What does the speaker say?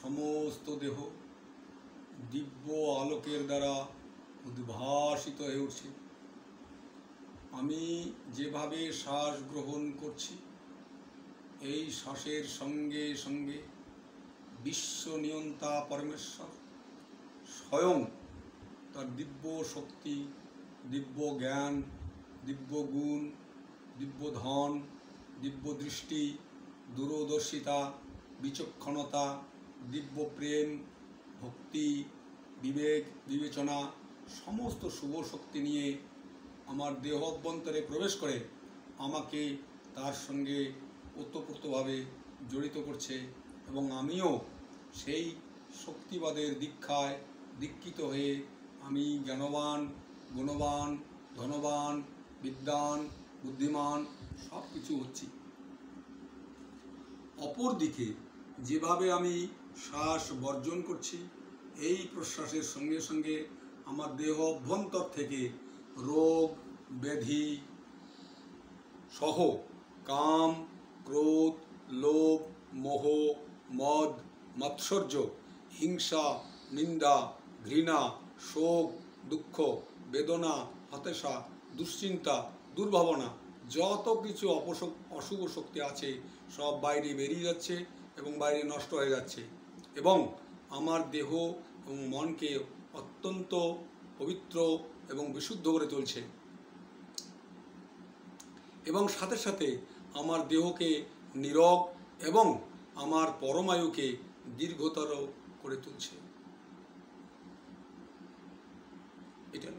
সমস্ত দেহ দিব্য আলোকের দ্বারা উদ্ভাসিত হয়ে উঠছে। আমি যেভাবে শ্বাস গ্রহণ করছি, এই শ্বাসের সঙ্গে সঙ্গে বিশ্ব নিয়ন্তা পরমেশ্বর স্বয়ং তার দিব্য শক্তি, দিব্য জ্ঞান, দিব্য গুণ, দিব্য ধন, দিব্য দৃষ্টি, দূরদর্শিতা, বিচক্ষণতা, দিব্য প্রেম, ভক্তি, বিবেক, বিবেচনা, সমস্ত শুভ শক্তি নিয়ে আমার দেহ অভ্যন্তরে প্রবেশ করে আমাকে তার সঙ্গে ওতপ্রোতভাবে জড়িত করছে এবং আমিও সেই শক্তিবাদের দীক্ষায় দীক্ষিত হয়ে আমি জ্ঞানবান, গুণবান, ধনবান, বিদ্বান, বুদ্ধিমান সব কিছু হচ্ছি। অপরদিকে যেভাবে আমি শ্বাস বর্জন করছি, এই প্রশ্বাসের সঙ্গে সঙ্গে আমার দেহ অভ্যন্তর থেকে রোগ ব্যাধি সহ কাম, ক্রোধ, লোভ, মোহ, মদ, মাৎসর্য, হিংসা, নিন্দা, ঘৃণা, শোক, দুঃখ, বেদনা, হতাশা, দুশ্চিন্তা, দুর্ভাবনা, যত কিছু অশুভ শক্তি আছে সব বাইরে বেরিয়ে যাচ্ছে এবং বাইরে নষ্ট হয়ে যাচ্ছে এবং আমার দেহ এবং মনকে অত্যন্ত পবিত্র এবং বিশুদ্ধ করে তুলছে এবং সাথে সাথে আমার দেহকে নীরব এবং আমার পরমায়ুকে দীর্ঘতর করে তুলছে। এটা